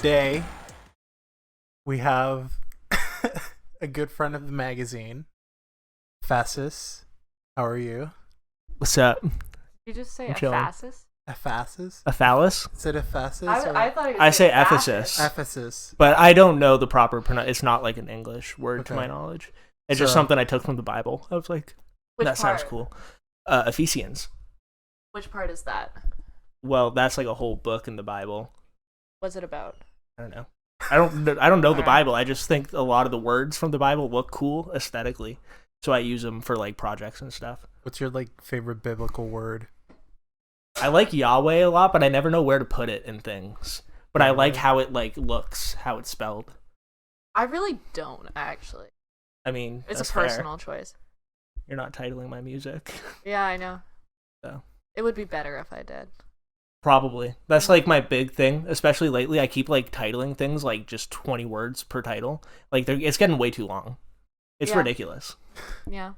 today we have a good friend of the magazine, Ephesus. How are you? What's up? Did you just say I'm chilling. Ephesus? Ephesus? A phallus? Is it Ephesus? I thought it was I say Ephesus. Ephesus. Ephesus. But I don't know the proper pronunciation. It's not like an English word to Okay. my knowledge. It's just something I took from the Bible. I was like, Which that part? sounds cool. Ephesians. Which part is that? Well, that's like a whole book in the Bible. What's it about? I don't know. I don't know the Alright. Bible. I just think a lot of the words from the Bible look cool aesthetically. So I use them for like projects and stuff. What's your favorite biblical word? I like Yahweh a lot, but I never know where to put it in things. But I like how it looks, how it's spelled. I really don't, actually. I mean, It's that's a personal choice. You're not titling my music. Yeah, I know. So. It would be better if I did. Probably. That's like my big thing, especially lately. I keep like titling things like just 20 words per title. Like it's getting way too long. It's Yeah. ridiculous. Yeah.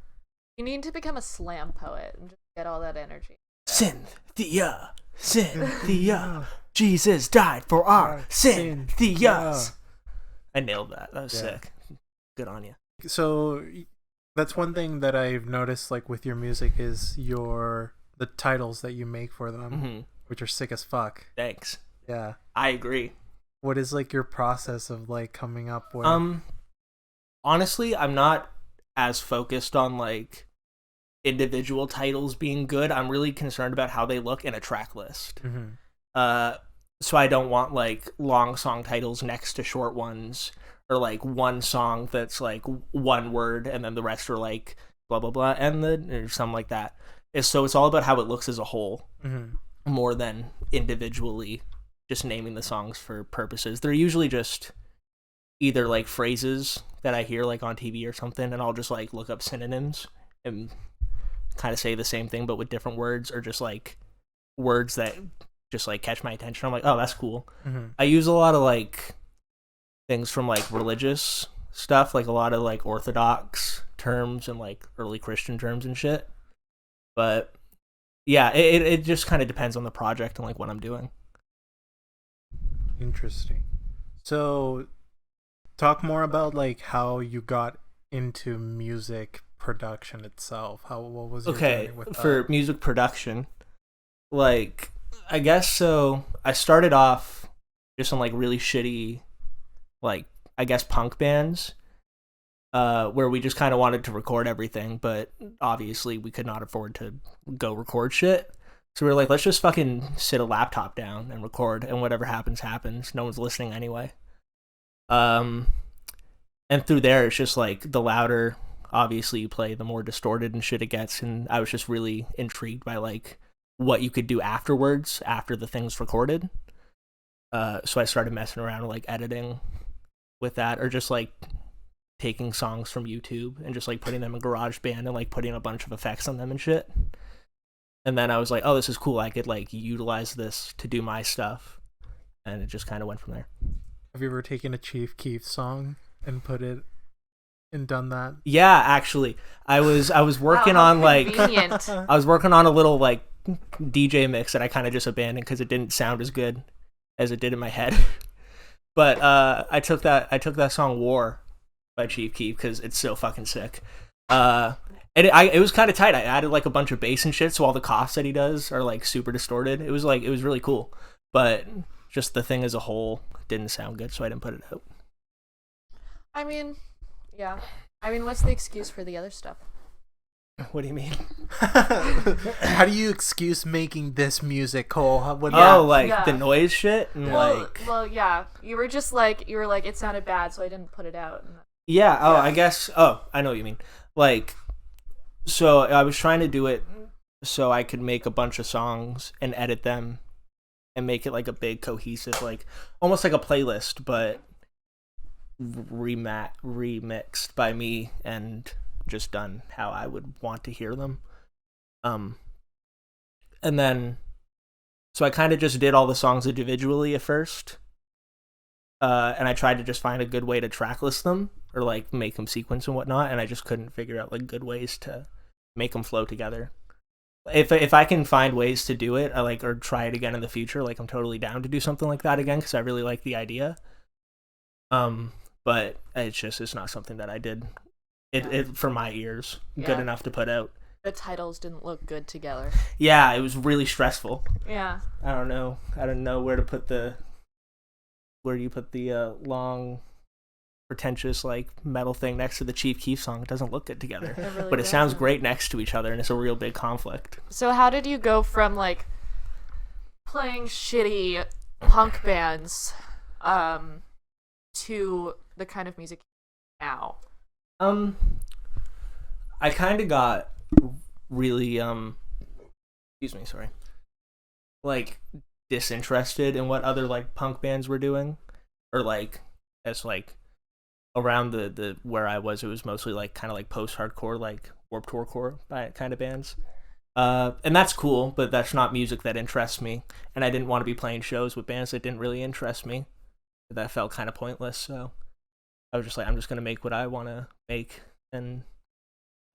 You need to become a slam poet and just get all that energy. Cynthia, Jesus died for our Cynthias. I nailed that. That was sick. Good on you. So that's one thing that I've noticed with your music is the titles that you make for them, Mm-hmm. which are sick as fuck. Thanks. Yeah. I agree. What is your process of coming up with? Honestly, I'm not as focused on individual titles being good. I'm really concerned about how they look in a track list. Mm-hmm. So I don't want long song titles next to short ones, or one song that's one word and then the rest are blah blah blah and or something like that. So it's all about how it looks as a whole, Mm-hmm. more than individually just naming the songs for purposes. They're usually just either phrases that I hear on TV or something, and I'll just look up synonyms and kind of say the same thing but with different words, or just words that just catch my attention. I'm like, oh, that's cool. Mm-hmm. I use a lot of things from religious stuff, a lot of Orthodox terms and early Christian terms and shit. But yeah, it just kind of depends on the project and what I'm doing. Interesting. So talk more about how you got into music production itself. What was your journey with that? For music production, I guess so. I started off just on really shitty, I guess punk bands, where we just kind of wanted to record everything, but obviously we could not afford to go record shit. So we were let's just fucking sit a laptop down and record, and whatever happens, happens. No one's listening anyway. And through there, it's just the louder, obviously, you play, the more distorted and shit it gets. And I was just really intrigued by what you could do afterwards, after the thing's recorded. So I started messing around with editing with that, or just taking songs from YouTube and just putting them in GarageBand and putting a bunch of effects on them and shit. And then I was oh, this is cool. I could utilize this to do my stuff, and it just kind of went from there. Have you ever taken a Chief Keef song and put it and done that? Yeah, actually, I was working Wow, on convenient. I was working on a little DJ mix that I kind of just abandoned because it didn't sound as good as it did in my head. But I took that song "War" by Chief Keef because it's so fucking sick. And it was kind of tight. I added a bunch of bass and shit, so all the coughs that he does are super distorted. It was it was really cool, but just the thing as a whole didn't sound good, so I didn't put it out. I mean, yeah. What's the excuse for the other stuff? What do you mean? How do you excuse making this music, Cole? The noise shit and well, yeah. You were just it sounded bad, so I didn't put it out. Yeah. Oh, yeah. I guess. Oh, I know what you mean. So I was trying to do it so I could make a bunch of songs and edit them and make it a big cohesive, almost like a playlist, but remixed by me and just done how I would want to hear them. And then, so I kind of just did all the songs individually at first. And I tried to just find a good way to tracklist them, or make them sequence and whatnot, and I just couldn't figure out good ways to make them flow together. if I can find ways to do it, I like or try it again in the future. Like I'm totally down to do something like that again because I really like the idea. But it's not something that I did. It for my ears good enough to put out. The titles didn't look good together. Yeah, it was really stressful. Yeah. I don't know where do you put the long, pretentious like metal thing next to the Chief Keef song. It doesn't look good together, really but it sounds great next to each other, and it's a real big conflict. So how did you go from like playing shitty punk bands to the kind of music now? I kind of got really excuse me, sorry, like disinterested in what other like punk bands were doing, or like as like around the where I was, it was mostly like kind of like post-hardcore, like Warped Tour core kind of bands, and that's cool, but that's not music that interests me, and I didn't want to be playing shows with bands that didn't really interest me. That felt kind of pointless, so I was just like, I'm just gonna make what I want to make and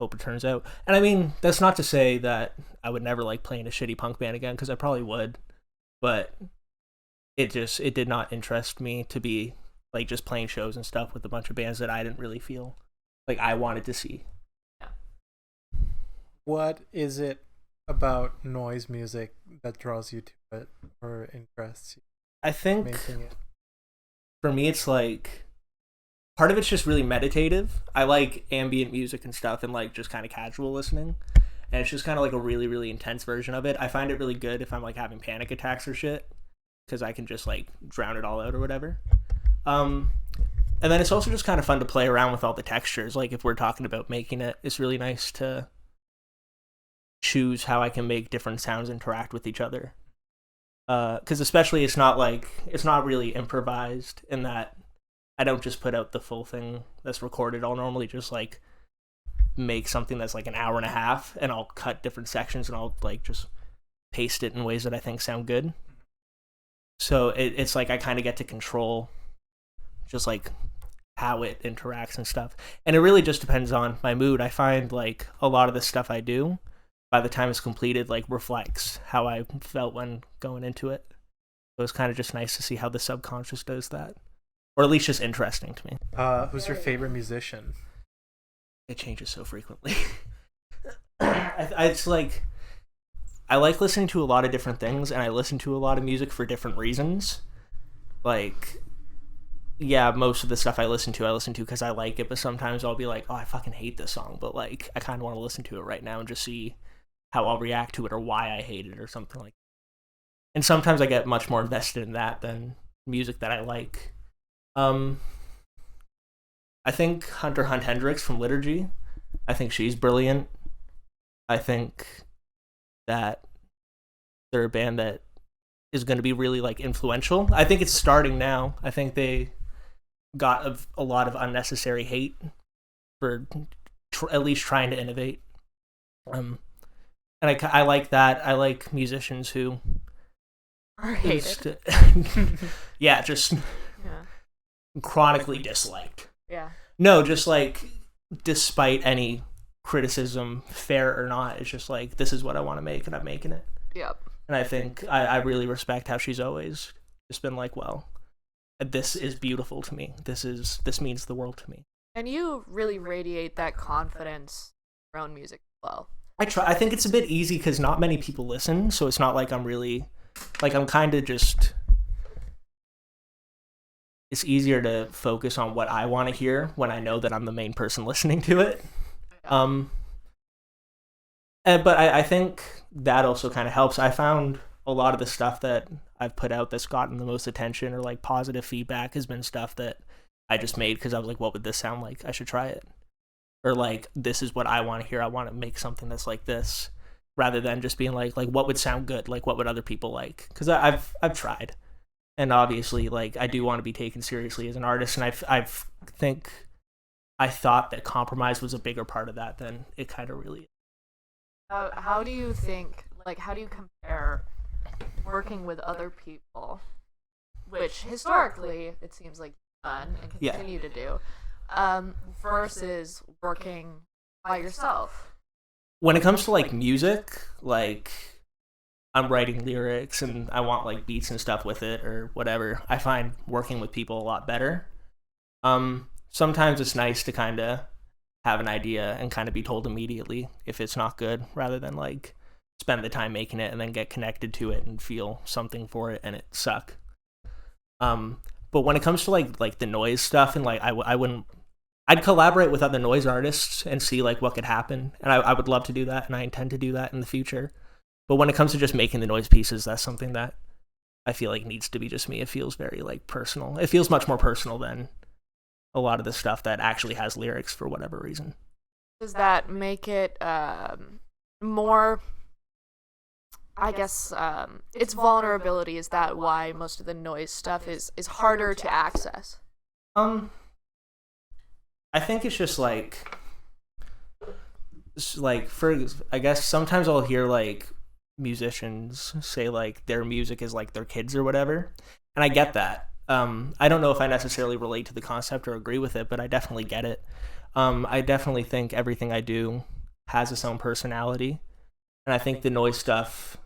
hope it turns out. And I mean, that's not to say that I would never like playing a shitty punk band again, because I probably would, but it did not interest me to be like just playing shows and stuff with a bunch of bands that I didn't really feel like I wanted to see. Yeah. What is it about noise music that draws you to it or interests you? I think making it? For me, it's like part of it's just really meditative. I like ambient music and stuff and like just kind of casual listening. And it's just kind of like a really, really intense version of it. I find it really good if I'm like having panic attacks or shit, because I can just like drown it all out or whatever. And then it's also just kind of fun to play around with all the textures. Like if we're talking about making it, it's really nice to choose how I can make different sounds interact with each other. Because especially it's not really improvised in that I don't just put out the full thing that's recorded. I'll normally just like make something that's like an hour and a half, and I'll cut different sections and I'll like just paste it in ways that I think sound good. So it's like I kind of get to control just like how it interacts and stuff. And it really just depends on my mood. I find like a lot of the stuff I do, by the time it's completed, like reflects how I felt when going into it. So it's kind of just nice to see how the subconscious does that. Or at least just interesting to me. Who's your favorite musician? It changes so frequently. It's like I like listening to a lot of different things, and I listen to a lot of music for different reasons. Like, yeah, most of the stuff I listen to because I like it, but sometimes I'll be like, oh, I fucking hate this song, but like I kind of want to listen to it right now and just see how I'll react to it or why I hate it or something like that. And sometimes I get much more invested in that than music that I like. I think Hunter Hunt Hendricks from Liturgy, I think she's brilliant. I think that they're a band that is going to be really like influential. I think it's starting now. I think they got a lot of unnecessary hate for at least trying to innovate. And I like that. I like musicians who are hated. Yeah, just chronically disliked. Yeah. No, just like despite any criticism, fair or not, it's just like, this is what I want to make and I'm making it. Yep. And I think I really respect how she's always just been like, well, this is beautiful to me. This means the world to me. And you really radiate that confidence in your own music as well. I think it's a bit easy because not many people listen, so it's not like I'm really, like I'm kind of just, it's easier to focus on what I want to hear when I know that I'm the main person listening to it. But I think that also kind of helps. I found a lot of the stuff that I've put out that's gotten the most attention or like positive feedback has been stuff that I just made because I was like, what would this sound like? I should try it. Or like, this is what I want to hear. I want to make something that's like this, rather than just being like what would sound good? Like, what would other people like? Because I've tried. And obviously, like, I do want to be taken seriously as an artist, and I thought that compromise was a bigger part of that than it kind of really is. How do you compare working with other people, which historically it seems like you've done and continue to do, versus working by yourself? when it comes to like music, like I'm writing lyrics and I want like beats and stuff with it or whatever, I find working with people a lot better. Sometimes it's nice to kind of have an idea and kind of be told immediately if it's not good, rather than like spend the time making it and then get connected to it and feel something for it and it suck. But when it comes to like the noise stuff, and like I'd collaborate with other noise artists and see like what could happen, and I would love to do that, and I intend to do that in the future. But when it comes to just making the noise pieces, that's something that I feel like needs to be just me. It feels very like personal. It feels much more personal than a lot of the stuff that actually has lyrics for whatever reason. Does that make it more, I guess, its vulnerability? Is that why most of the noise stuff is harder to access? I think it's just like for, I guess sometimes I'll hear like musicians say like their music is like their kids or whatever, and I get that. I don't know if I necessarily relate to the concept or agree with it, but I definitely get it. I definitely think everything I do has its own personality, and I think the noise stuff,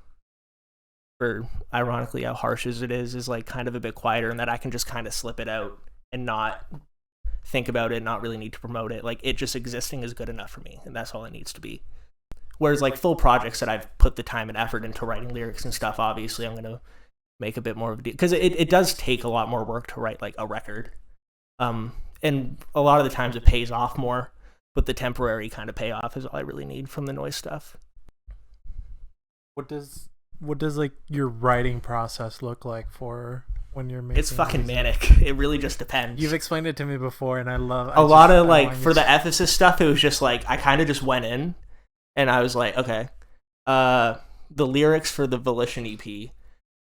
for ironically how harsh as it is like kind of a bit quieter, and that I can just kind of slip it out and not think about it, not really need to promote it. Like, it just existing is good enough for me, and that's all it needs to be. Whereas like full projects that I've put the time and effort into writing lyrics and stuff, obviously I'm going to make a bit more of a deal, because it does take a lot more work to write like a record. And a lot of the times it pays off more, but the temporary kind of payoff is all I really need from the noise stuff. What does like your writing process look like for when you're making? It's fucking manic. It really just depends. You've explained it to me before, and I love a lot of like for the Ephesus stuff. It was just like I kind of just went in, and I was like, okay, the lyrics for the Volition EP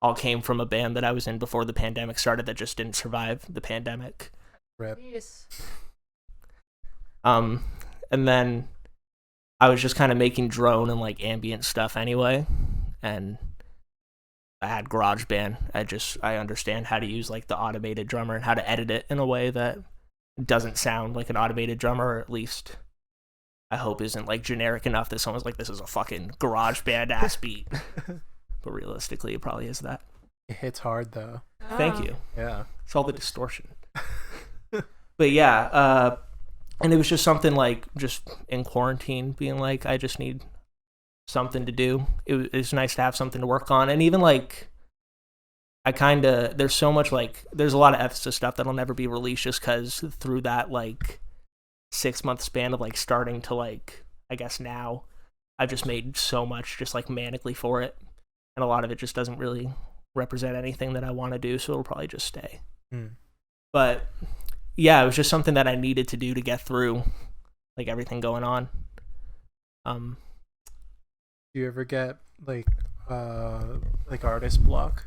all came from a band that I was in before the pandemic started that just didn't survive the pandemic. Rip. Yes. And then I was just kind of making drone and like ambient stuff anyway, and I had GarageBand. I understand how to use like the automated drummer and how to edit it in a way that doesn't sound like an automated drummer, or at least I hope isn't like generic enough that someone's like, this is a fucking GarageBand ass beat. But realistically, it probably is that. It hits hard though. Thank you. Yeah. It's all the distortion. But yeah, and it was just something like just in quarantine being like, I just need something to do. It's nice to have something to work on. And even like, there's so much like, there's a lot of Ephesus stuff that'll never be released just because through that like 6-month span of like starting to like, I guess now, I've just made so much just like manically for it. And a lot of it just doesn't really represent anything that I want to do, so it'll probably just stay. But yeah, it was just something that I needed to do to get through like everything going on. Do you ever get like artist block?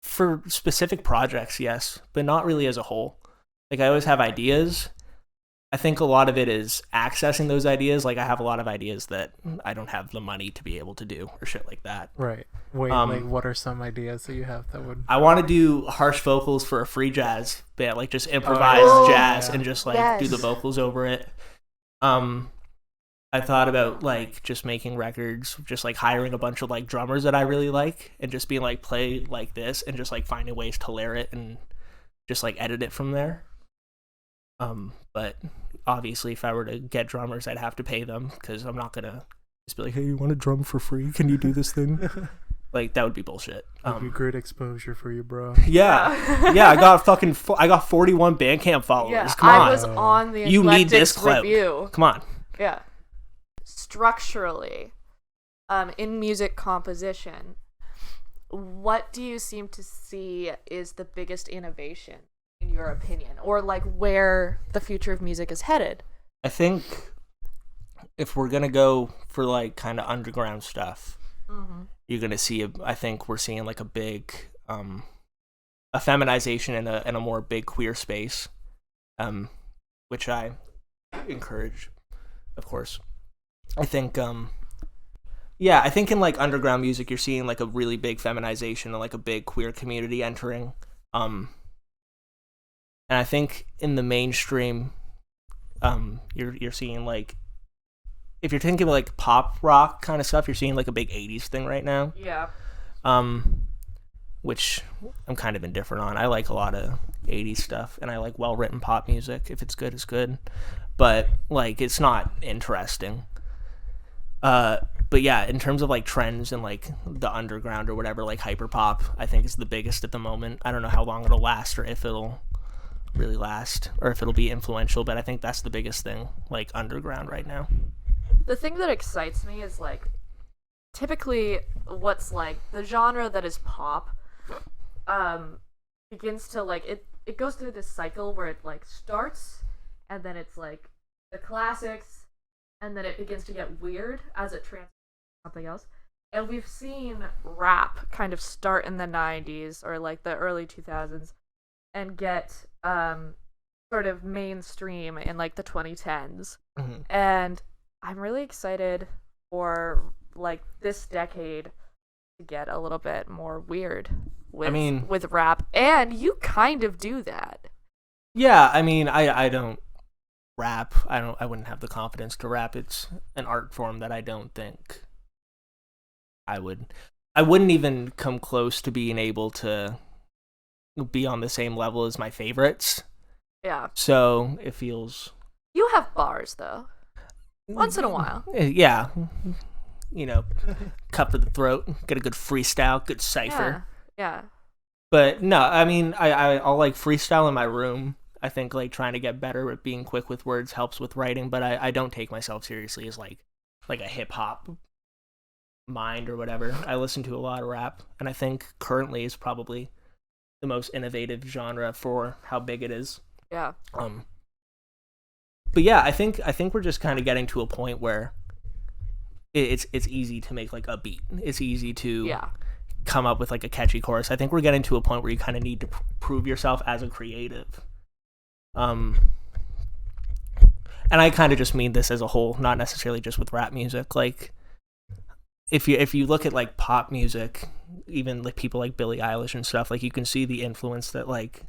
For specific projects, yes, but not really as a whole. Like, I always have ideas. I think a lot of it is accessing those ideas. Like, I have a lot of ideas that I don't have the money to be able to do or shit like that. Right. Wait, like, what are some ideas that you have that would... I want to do harsh vocals for a free jazz band, like just improvise jazz and just like do the vocals over it. I thought about like just making records, just like hiring a bunch of like drummers that I really like and just being like, play like this, and just like finding ways to layer it and just like edit it from there. But obviously if I were to get drummers, I'd have to pay them, because I'm not gonna just be like, hey, you want to drum for free? Can you do this thing? Like, that would be bullshit. That'd be great exposure for you, bro. Yeah. Yeah, I got 41 Bandcamp followers. Yeah, Come on. I was on the you need this clout. review. Come on. Yeah. Structurally, in music composition, what do you seem to see is the biggest innovation in your opinion, or like where the future of music is headed? I think if we're gonna go for like kind of underground stuff, you're gonna see I think we're seeing like a big a feminization and a more big queer space, which I encourage, of course. I think I think in like underground music you're seeing like a really big feminization and like a big queer community entering, and I think in the mainstream you're seeing like if you're thinking like pop rock kind of stuff, you're seeing like a big 80s thing right now. Yeah. Which I'm kind of indifferent on. I like a lot of 80s stuff, and I like well-written pop music. If it's good, it's good. But, like, it's not interesting. But yeah, in terms of, like, trends and, like, the underground or whatever, like, hyperpop, I think is the biggest at the moment. I don't know how long it'll last or if it'll really last or if it'll be influential, but I think that's the biggest thing, like, underground right now. The thing that excites me is, like, typically what's, like, the genre that is pop begins to, like, it goes through this cycle where it, like, starts, and then it's, like, the classics, and then it begins to get weird as it transforms to something else. And we've seen rap kind of start in the 90s or, like, the early 2000s and get sort of mainstream in, like, the 2010s. Mm-hmm. And I'm really excited for, like, this decade to get a little bit more weird with rap, and you kind of do that. Yeah, I mean, I don't rap. I wouldn't have the confidence to rap. It's an art form that I don't think I wouldn't even come close to being able to be on the same level as my favorites. Yeah. So it feels. You have bars though. Once in a while. Yeah. You know, cut for the throat, get a good freestyle, good cipher. Yeah. But no, I mean, I'll like freestyle in my room. I think like trying to get better at being quick with words helps with writing, but I don't take myself seriously as like a hip hop mind or whatever. I listen to a lot of rap, and I think currently is probably the most innovative genre for how big it is. Yeah. But yeah, I think we're just kind of getting to a point where it's easy to make like a beat. It's easy to come up with like a catchy chorus. I think we're getting to a point where you kind of need to prove yourself as a creative. And I kind of just mean this as a whole, not necessarily just with rap music. Like if you look at like pop music, even like people like Billie Eilish and stuff, like you can see the influence that like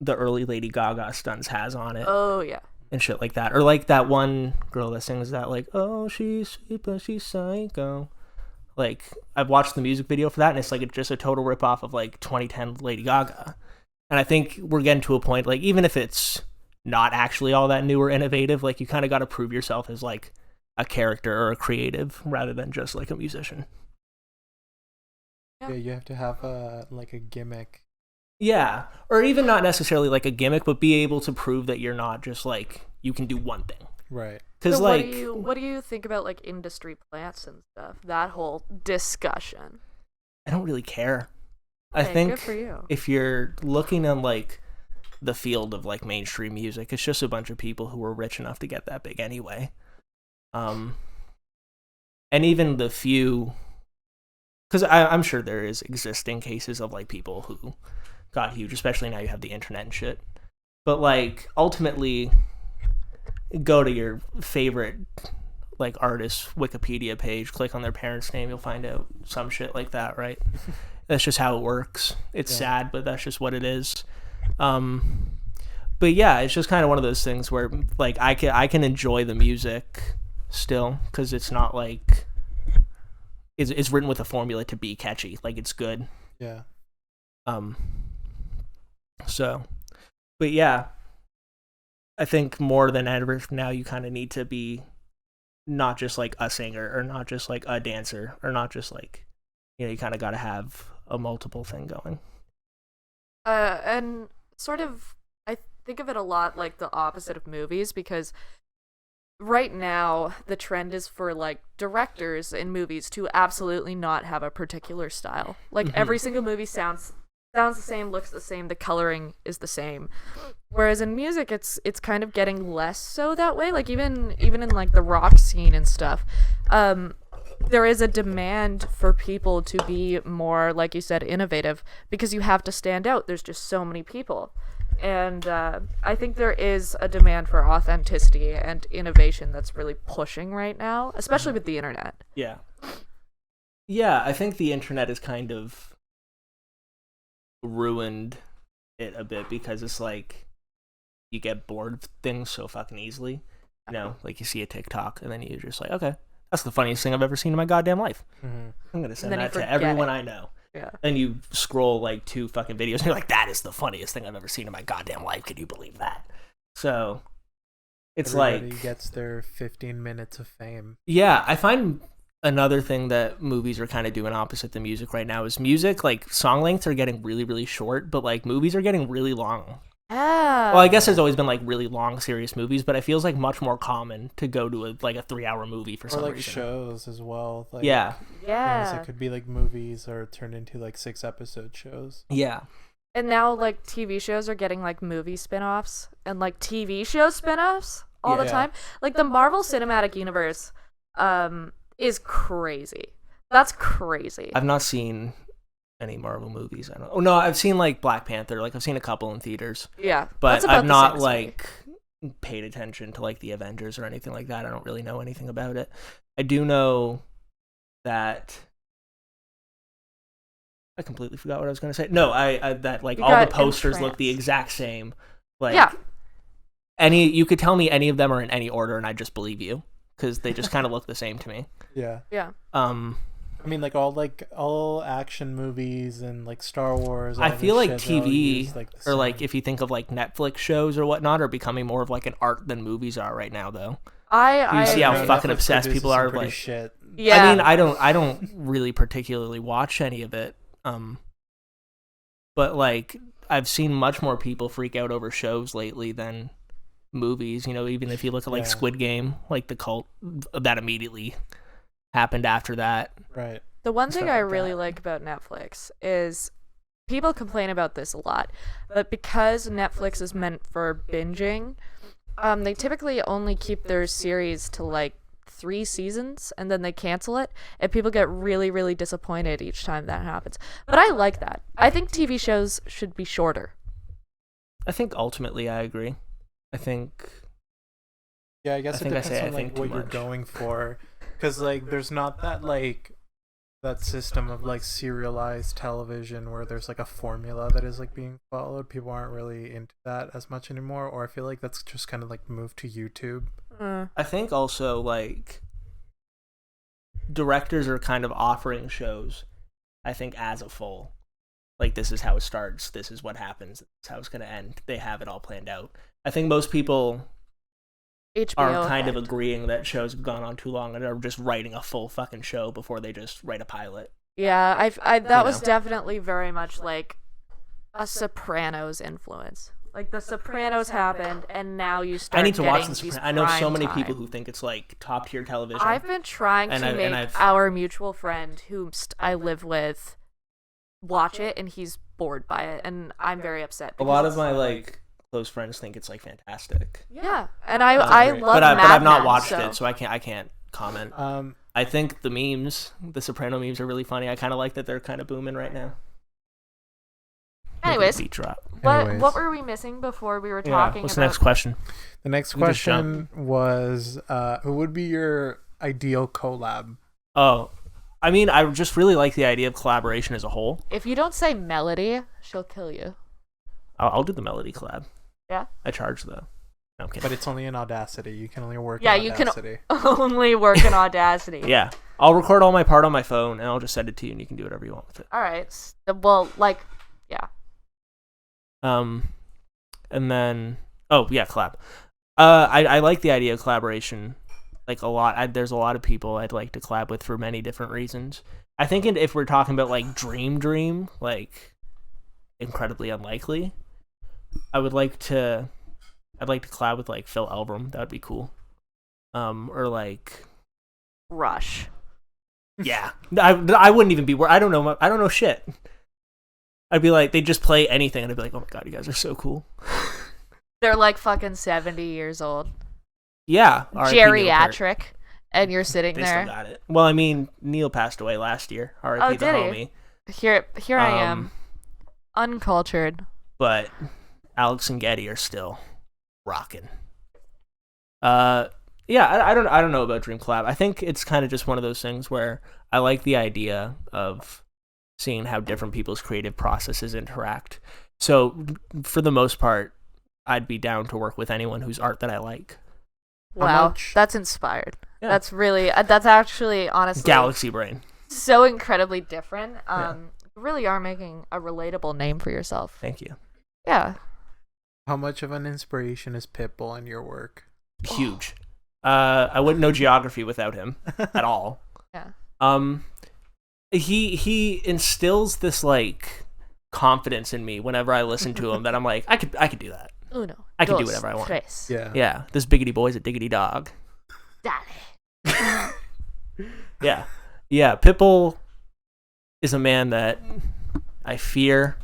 the early Lady Gaga stunts has on it. Oh yeah. And shit like that. Or like that one girl that sings that like, oh, she's sweet but she's psycho. Like I've watched the music video for that, and it's like just a total ripoff of like 2010 Lady Gaga. And I think we're getting to a point, like even if it's not actually all that new or innovative, like you kind of got to prove yourself as like a character or a creative rather than just like a musician. Yeah, you have to have like a gimmick. Yeah, or even not necessarily like a gimmick, but be able to prove that you're not just like you can do one thing. Right. Because so like, what do you think about like industry plants and stuff? That whole discussion. I don't really care. Okay, I think good for you. If you're looking at like the field of like mainstream music, it's just a bunch of people who were rich enough to get that big anyway. And even the few, because I'm sure there is existing cases of like people who got huge, especially now you have the internet and shit. But like ultimately, go to your favorite like artist Wikipedia page, click on their parents' name, you'll find out some shit like that, right? That's just how it works. It's sad, but that's just what it is. But yeah, it's just kind of one of those things where like I can enjoy the music still because it's not like it's written with a formula to be catchy. Like it's good. Yeah. So, but yeah, I think more than ever now you kind of need to be not just like a singer or not just like a dancer or not just like, you know, you kind of got to have a multiple thing going. And sort of, I think of it a lot like the opposite of movies, because right now the trend is for like directors in movies to absolutely not have a particular style. Like every single movie sounds the same, looks the same, the coloring is the same. Whereas in music, it's kind of getting less so that way. Like even in like the rock scene and stuff, there is a demand for people to be more, like you said, innovative, because you have to stand out. There's just so many people. And I think there is a demand for authenticity and innovation that's really pushing right now, especially with the internet. Yeah. Yeah, I think the internet is kind of ruined it a bit because it's like you get bored of things so fucking easily. You know, like you see a TikTok and then you're just like, okay, that's the funniest thing I've ever seen in my goddamn life. Mm-hmm. I'm going to send that to everyone I know. Yeah. Then you scroll like 2 fucking videos and you're like, that is the funniest thing I've ever seen in my goddamn life. Can you believe that? So it's Everybody gets their 15 minutes of fame. Yeah, I find another thing that movies are kind of doing opposite the music right now is music, like song lengths are getting really, really short, but like movies are getting really long. Well, I guess there's always been like really long, serious movies, but it feels like much more common to go to a 3-hour movie for some reason. Or like shows as well. Like, yeah. It could be like movies or turned into like 6-episode shows. Yeah. And now like TV shows are getting like movie spin-offs and like TV show spin-offs all the time. Like the Marvel Cinematic Universe is crazy. That's crazy. I've not seen any Marvel movies. I don't. Oh no, I've seen like Black Panther. Like I've seen a couple in theaters. Yeah, but I've not like paid attention to like the Avengers or anything like that. I don't really know anything about it. I do know that I completely forgot what I was going to say. No, I that like all the posters look the exact same. Like you could tell me any of them are in any order, and I just believe you because they just kind of look the same to me. Yeah. Yeah. I mean, all action movies and like Star Wars. I feel like TV or like if you think of like Netflix shows or whatnot are becoming more of like an art than movies are right now, though. You see how fucking obsessed people are with like shit. Yeah. I mean, I don't really particularly watch any of it. But like I've seen much more people freak out over shows lately than movies. You know, even if you look at like Squid Game, like the cult that immediately happened after that. Right. The one thing I really like about Netflix is people complain about this a lot, but because Netflix is meant for binging, they typically only keep their series to like 3 seasons and then they cancel it, and people get really, really disappointed each time that happens. But I like that. I think TV shows should be shorter. I think ultimately I agree. I guess it depends on like what you're going for. Because like there's not that system of like serialized television where there's like a formula that is like being followed. People aren't really into that as much anymore, or I feel like that's just kind of like moved to YouTube. I think also like directors are kind of offering shows, I think, as a full. Like, this is how it starts, this is what happens, this is how it's going to end. They have it all planned out. I think most people are kind of agreeing that shows have gone on too long and are just writing a full fucking show before they just write a pilot. Yeah, that was definitely very much like a Sopranos influence. Like The Sopranos happened, and now you start. I need to watch The Sopranos. I know so many people who think it's like top tier television. I've been trying to make our mutual friend, whom I live with, watch it, and he's bored by it, and I'm very upset. A lot of my like close friends think it's like fantastic. Yeah, and I love but I've not watched it, so I can't comment. I think the Soprano memes are really funny. I kind of like that they're kind of booming right now. Anyways, beat drop. What were we missing before we were talking? What's the next question? The next question was, who would be your ideal collab? Oh, I mean, I just really like the idea of collaboration as a whole. If you don't say Melody, she'll kill you. I'll do the Melody collab. Yeah? I charge, though. No, I'm kidding. But it's only in Audacity. You can only work in Audacity. You can only work in Audacity. Yeah. I'll record all my part on my phone, and I'll just send it to you, and you can do whatever you want with it. All right. Well, like, yeah. And then... Oh, yeah, collab. I like the idea of collaboration, like, a lot. There's a lot of people I'd like to collab with for many different reasons. I think if we're talking about, like, dream, like, incredibly unlikely, I'd like to collab with like Phil Elverum. That would be cool. Or like Rush. Yeah, I wouldn't even be. I don't know shit. I'd be like, they'd just play anything, and I'd be like, oh my god, you guys are so cool. They're like fucking 70 years old. Yeah, geriatric, and you're sitting there. Still got it. Well, I mean, Neil passed away last year. R.I.P. the homie. Here I am, uncultured. But Alex and Getty are still rocking. Yeah, I don't know about Dream Collab. I think it's kind of just one of those things where I like the idea of seeing how different people's creative processes interact. So for the most part, I'd be down to work with anyone whose art that I like. Wow, much- that's inspired. Yeah. That's actually honestly Galaxy brain. so incredibly different. You really are making a relatable name for yourself. Thank you. Yeah. How much of an inspiration is Pitbull in your work? Huge. I wouldn't know geography without him at all. Yeah. He instills this like confidence in me whenever I listen to him that I'm like, I could do that. Uno. I can do dos, whatever I want. tres. Yeah. Yeah, this biggity boy's a diggity dog. Dale. Yeah. Yeah, Pitbull is a man that I fear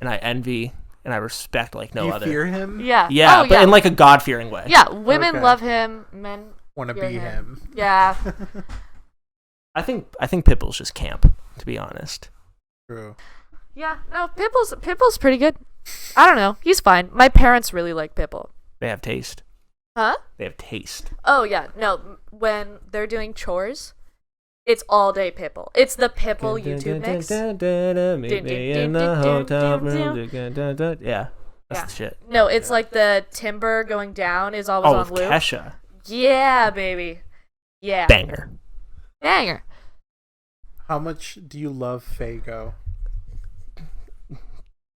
and I envy and I respect like no you other. fear him? Yeah. Yeah, Oh, but in like a God-fearing way. yeah, women Okay. love him, men Want to fear be him? Yeah. I think Pitbull's just camp, to be honest. True. Yeah. No, Pitbull's pretty good. I don't know. He's fine. My parents really like Pitbull. They have taste. Huh? They have taste. Oh yeah. No, when they're doing chores, it's all day Pitbull. It's the Pitbull YouTube mix. Meet me in the hotel room. Yeah, that's Yeah. the shit. No, it's like the timber going down is always Oh, on with loop. Kesha. Yeah, baby. Yeah. Banger. Banger. How much do you love Faygo?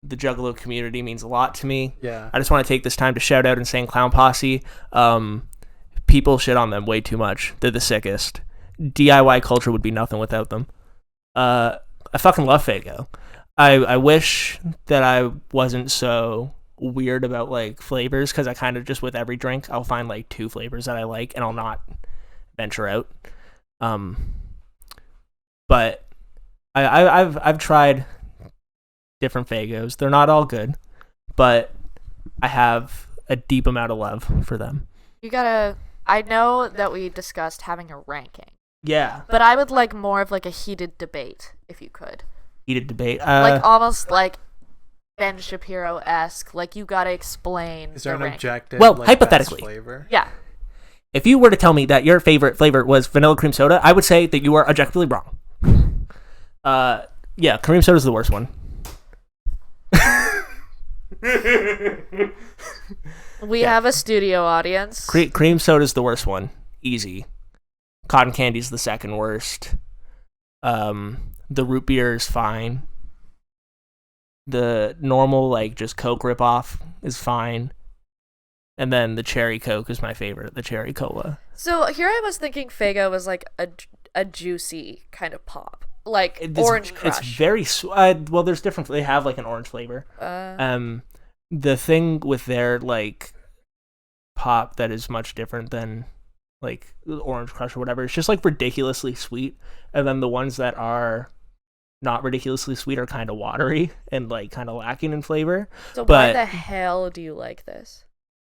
The Juggalo community means a lot to me. Yeah. I just want to take this time to shout out Insane Clown Posse. People shit on them way too much. They're the sickest. DIY culture would be nothing without them. I fucking love Faygo. I wish that I wasn't so weird about like flavors, because I kind of just with every drink I'll find like 2 flavors that I like and I'll not venture out. But I've tried different Faygos. They're not all good, but I have a deep amount of love for them. I know that we discussed having a ranking, Yeah. but I would like more of like a heated debate, if you could. Heated debate. Like almost like Ben Shapiro-esque, like you gotta explain Is there the an ranking. objective? Well, like, hypothetically. best flavor? Yeah. If you were to tell me that your favorite flavor was vanilla cream soda, I would say that you are objectively wrong. Yeah, cream soda is the worst one. We have a studio audience. Cream soda is the worst one. Easy. Cotton candy's the second worst. The root beer is fine. The normal, like, just Coke ripoff is fine. And then the cherry Coke is my favorite, the cherry cola. So here I was thinking Faygo was like a juicy kind of pop, like Orange Crush. It's very well. There's different. They have like an orange flavor. The thing with their like pop that is much different than like Orange Crush or whatever. It's just like ridiculously sweet, and then the ones that are not ridiculously sweet are kind of watery and like kind of lacking in flavor. So why but- the hell do you like this?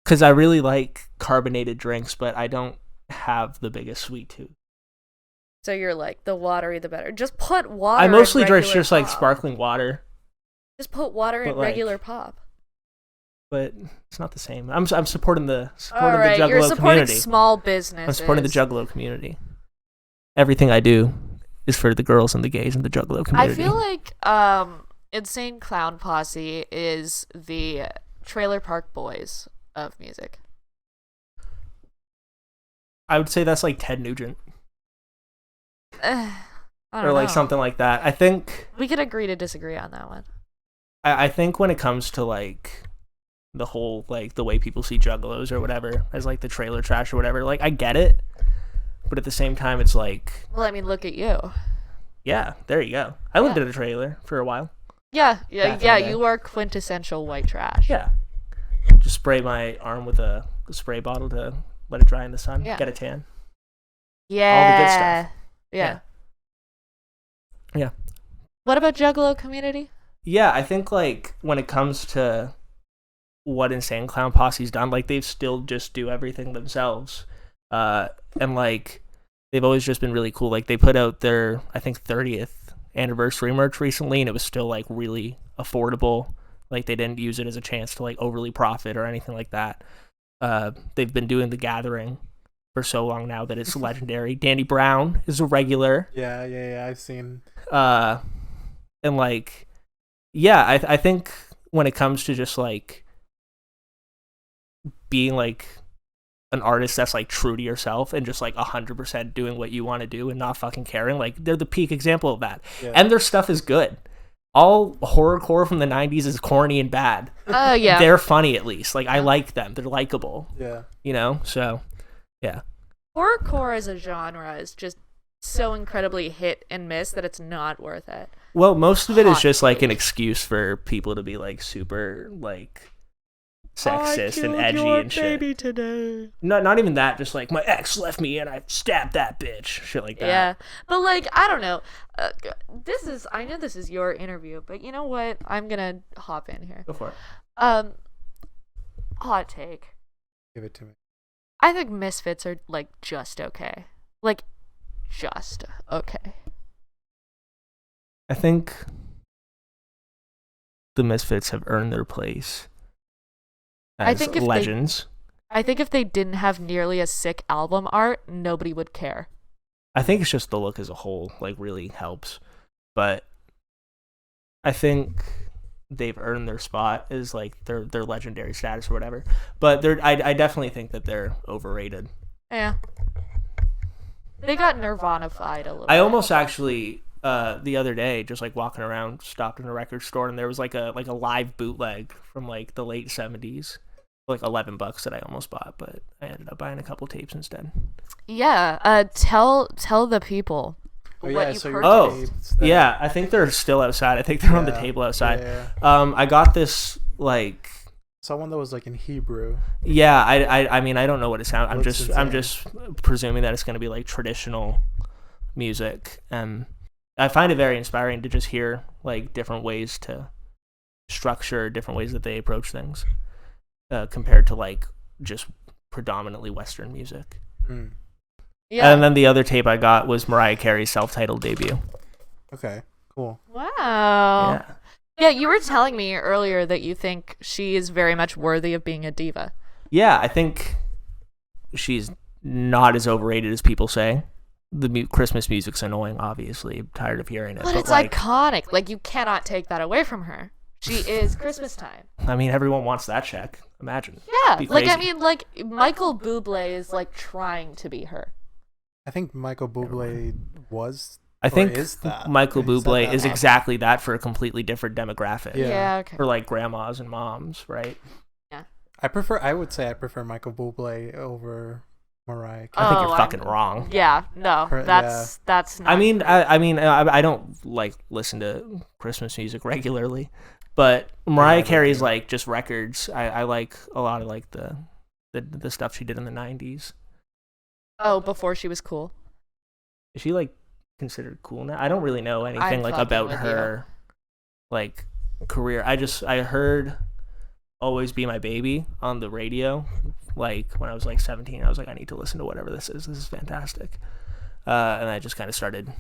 Because I really like carbonated drinks, but I don't have the biggest sweet tooth. So you're like, the watery the better. Just put water. I mostly in drink regular just like pop. sparkling water, Just put water in but, like, regular pop. but it's not the same. I'm supporting the All right, Juggalo you're supporting community. small businesses. I'm supporting the Juggalo community. Everything I do is for the girls and the gays and the Juggalo community. I feel like Insane Clown Posse is the Trailer Park Boys of music. I would say that's like Ted Nugent I don't or like know. something like that. I think We could agree to disagree on that one. I think when it comes to like the whole like the way people see Juggalos or whatever as like the trailer trash or whatever, like I get it, but at the same time it's like, Well, I mean, look at you. yeah, there you go. I lived Yeah. in a trailer for a while. Yeah, Back in the day. you are quintessential white trash. Yeah, just spray my arm with a spray bottle to let it dry in the sun, Yeah. get a tan. Yeah. All the good stuff. Yeah. Yeah. What about Juggalo community? Yeah, I think like when it comes to what Insane Clown Posse's done, like they've still just do everything themselves, and like they've always just been really cool. Like they put out their I think 30th anniversary merch recently, and it was still like really affordable. Like they didn't use it as a chance to like overly profit or anything like that. They've been doing the Gathering for so long now that it's legendary. Danny Brown is a regular. Yeah. I've seen. And like, yeah, I think when it comes to just like being like an artist that's like true to yourself and just like 100% doing what you want to do and not fucking caring. Like they're the peak example of that. Yeah. And their stuff is good. All horrorcore from the 90s is corny and bad. Yeah. They're funny at least. Like I like them. They're likable. Yeah. You know? So, yeah. Horrorcore as a genre is just so incredibly hit and miss that it's not worth it. Well, most of it is Hot just like take. an excuse for people to be like super like sexist and edgy and shit. Today. Not even that, just like my ex left me and I stabbed that bitch. Shit like that. Yeah, but like I don't know. I know this is your interview, but you know what? I'm gonna hop in here. Go for it. Hot take. Give it to me. I think Misfits are like just okay. Like just okay. I think the Misfits have earned their place as I think if legends. I think if they didn't have nearly as sick album art, nobody would care. I think it's just the look as a whole like really helps, but I think they've earned their spot as like their legendary status or whatever. But I definitely think that they're overrated. Yeah. They got Nirvana-fied a little I bit. almost actually the other day just like walking around stopped in a record store and there was like a live bootleg from like the late 70s. Like $11 that I almost bought, but I ended up buying a couple tapes instead. Yeah. Tell the people Oh, what yeah, you so your purchased. tapes that- Yeah, I think they're still outside. I think they're on the Yeah, table outside. yeah. I got this like Someone that was like in Hebrew. yeah. I mean I don't know what it sounds. I'm Looks just insane. presuming that it's going to be like traditional music, and I find it very inspiring to just hear like different ways to structure, different ways that they approach things. Compared to like just predominantly Western music. Mm. Yeah. And then the other tape I got was Mariah Carey's self-titled debut. Okay, cool. Wow. Yeah, you were telling me earlier that you think she is very much worthy of being a diva. Yeah, I think she's not as overrated as people say. The Christmas music's annoying, obviously. I'm tired of hearing it. But it's like, iconic. Like, you cannot take that away from her. She is Christmas time. I mean, everyone wants that check. Imagine. Yeah. Be Like, I crazy. mean, like, Michael Bublé is, like, trying to be her. I think Michael Bublé was. I think is that? Michael Is that Bublé that is one? exactly that for a completely different demographic. Yeah. Okay. For like grandmas and moms, right? I would say I prefer Michael Bublé over Mariah Carey. I think Oh, you're fucking wrong. Yeah, no, Her- that's not. I mean, I don't like listen to Christmas music regularly, but Mariah never Carey's do. like just records. I like a lot of like the stuff she did in the 90s. Oh, before she was cool. Is she like considered cool now? I don't really know anything I'm like fucking about with her like career. I heard Always Be My Baby on the radio like when I was like 17. I was like, I need to listen to whatever this is. This is fantastic. And I just kind of started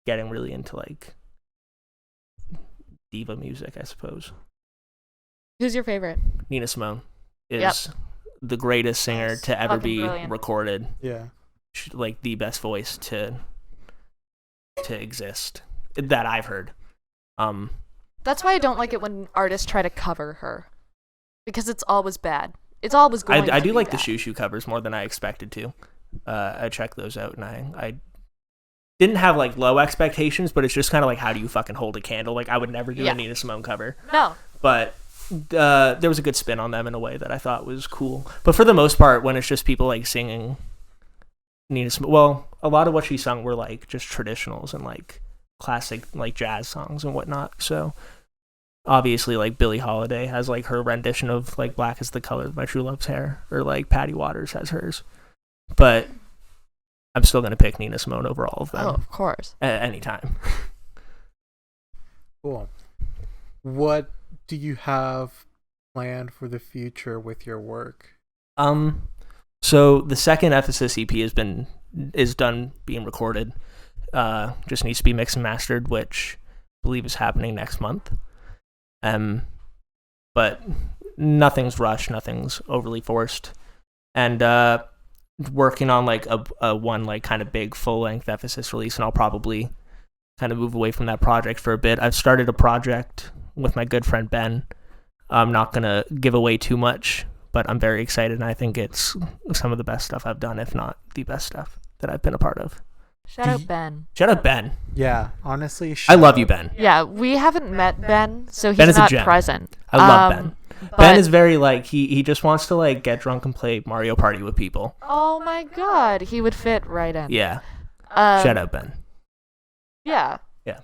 getting really into like diva music, I suppose. Who's your favorite? Nina Simone is Yep. the greatest singer to ever Fucking be brilliant. recorded. Yeah. Like the best voice to exist that I've heard. That's why I don't like it when artists try to cover her, because it's always bad. It's always going. I to do be like the bad. Shoo Shoo covers more than I expected to. I checked those out and I didn't have like low expectations, but it's just kind of like, how do you fucking hold a candle? Like I would never do Yeah. a Nina Simone cover, No. but there was a good spin on them in a way that I thought was cool. But for the most part, when it's just people like singing Nina Simone, well, a lot of what she sung were like just traditionals and like classic like jazz songs and whatnot. So obviously like Billie Holiday has like her rendition of like Black is the Color of My True Love's Hair, or like Patty Waters has hers. But I'm still going to pick Nina Simone over all of them Oh, of course. at any time. Cool. What do you have planned for the future with your work? So the second Ephesus EP is done being recorded. Just needs to be mixed and mastered, which I believe is happening next month. But nothing's rushed, nothing's overly forced, and working on like a one like kind of big full length Ephesus release, and I'll probably kind of move away from that project for a bit. I've started a project with my good friend Ben. I'm not gonna give away too much, but I'm very excited, and I think it's some of the best stuff I've done, if not the best stuff that I've been a part of. Shout out Ben. Shout out Ben. Yeah, honestly, I love you, Ben. Yeah, we haven't met Ben, so he's Ben is a not gem. present. I love Ben. But, Ben is very like he just wants to like get drunk and play Mario Party with people. oh my god, he would fit right in. Yeah. Um, Shout out Ben. Yeah. Yeah.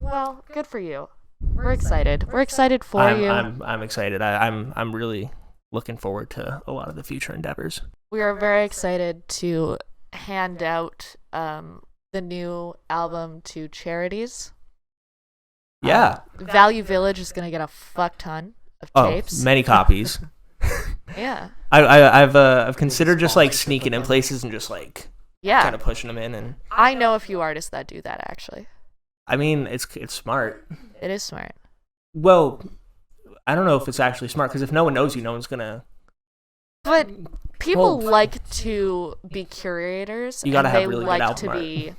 Well, good for you. We're excited. We're excited for you. I'm excited. I'm really looking forward to a lot of the future endeavors. We are very excited to hand out the new album to charities. Yeah. Value Village is gonna get a fuck ton of tapes. Many copies. Yeah. I've considered just like sneaking in places and just like Yeah. kind of pushing them in, and I know a few artists that do that actually. I mean it's smart. It is smart. Well, I don't know if it's actually smart, because if no one knows you, no one's gonna. But people Well, like to be curators. You gotta and have they really good like album to art. be.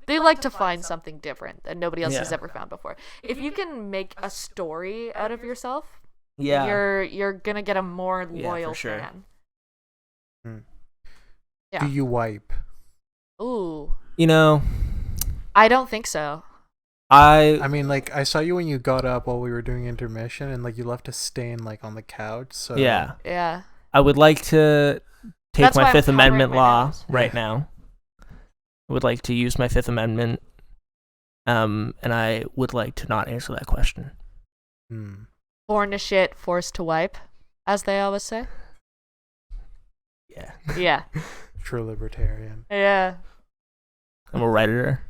They like to find something different that nobody else has Yeah. ever found before. If you can make a story out of yourself, Yeah. you're gonna get a more Yeah, loyal for sure. fan. Do Yeah. you wipe? Ooh, You know, I don't think so. I mean, like, I saw you when you got up while we were doing intermission, and like you left a stain like on the couch. So yeah. Yeah. I would like to take That's why my I'm Fifth covering Amendment my law nose. right now. I would like to use my Fifth Amendment, and I would like to not answer that question. Born to shit, forced to wipe, as they always say. Yeah. Yeah. True libertarian. Yeah. I'm a Redditor.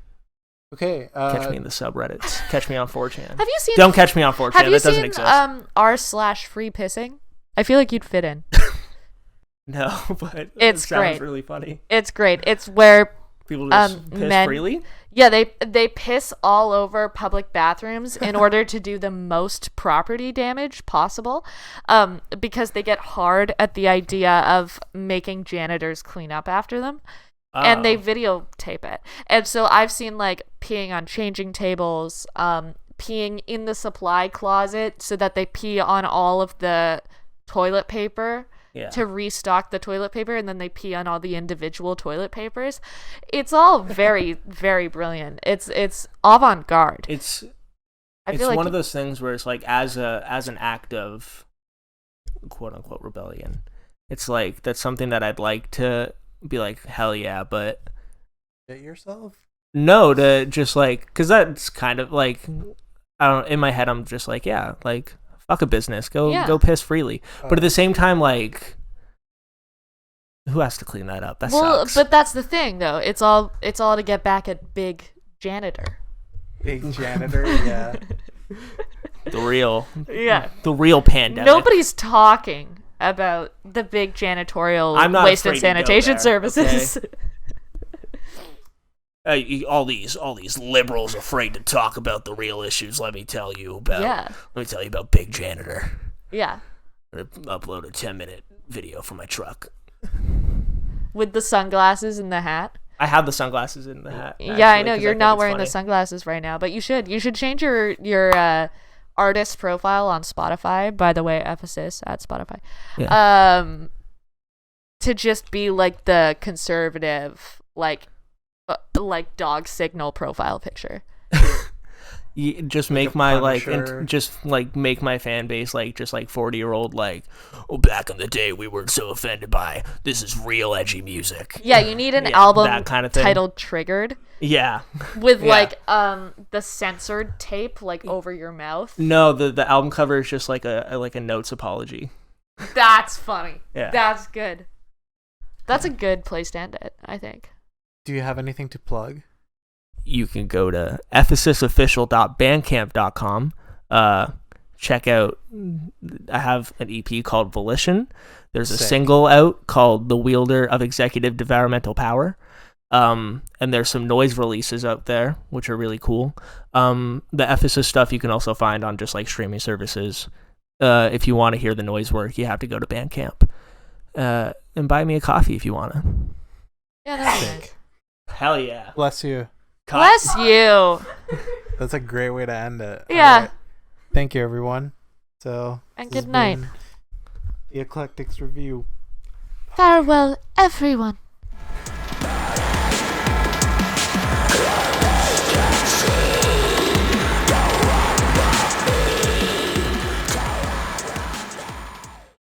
Okay. Catch me in the subreddits. Catch me on 4chan. Have you seen? Don't catch me on 4chan. Have you That doesn't seen exist. r/free pissing? I feel like you'd fit in. No, but It's it sounds great. really funny. It's great. It's where People just piss men- freely. yeah, they piss all over public bathrooms in order to do the most property damage possible, because they get hard at the idea of making janitors clean up after them. And they videotape it. And so I've seen like peeing on changing tables, peeing in the supply closet so that they pee on all of the toilet paper to restock the toilet paper, and then they pee on all the individual toilet papers. It's all very, very brilliant. It's avant-garde. It's I feel like one of those things where it's like as an act of quote unquote rebellion. It's like that's something that I'd like to be like, hell yeah, but Get yourself. no, to just like, because that's kind of like, I don't, in my head I'm just like, yeah, like fuck a business, go piss freely, but at the same time, like, who has to clean that up? That sucks. But that's the thing though. It's all to get back at Big Janitor. Big janitor. Yeah. the real pandemic. Nobody's talking about the big janitorial I'm not waste and afraid to go sanitation there, services. All these liberals afraid to talk about the real issues. Let me tell you about Big Janitor. Yeah. I'm gonna upload a 10-minute video from my truck. With the sunglasses and the hat. I have the sunglasses in the hat. Yeah, I know 'cause you're think not it's wearing the funny. sunglasses right now, but you should change your artist profile on Spotify. By the way, Ephesus at Spotify. Yeah. To just be like the conservative, like dog signal profile picture. You just make a my Punisher. make my fan base like just like 40-year-old like, oh, back in the day we weren't so offended by this is real edgy music. Yeah, you need an Yeah, album that kind of thing. titled Triggered Yeah. with Yeah. the censored tape like over your mouth. No, the album cover is just like a notes apology. That's funny. Yeah. That's good. That's a good place to end it, I think. Do you have anything to plug? You can go to ephesusofficial.bandcamp.com. Check out, I have an EP called Volition. There's a Sick. single out called The Wielder of Executive DEVOURMENTAL Power. And there's some noise releases out there, which are really cool. The Ephesus stuff you can also find on just like streaming services. If you want to hear the noise work, you have to go to Bandcamp. And buy me a coffee if you want to. Yeah, that's good. Hell yeah. Bless you. Bless you. That's a great way to end it. Yeah. All right. Thank you, everyone. So. And this has good night. been The Eclectics Review. Farewell, everyone.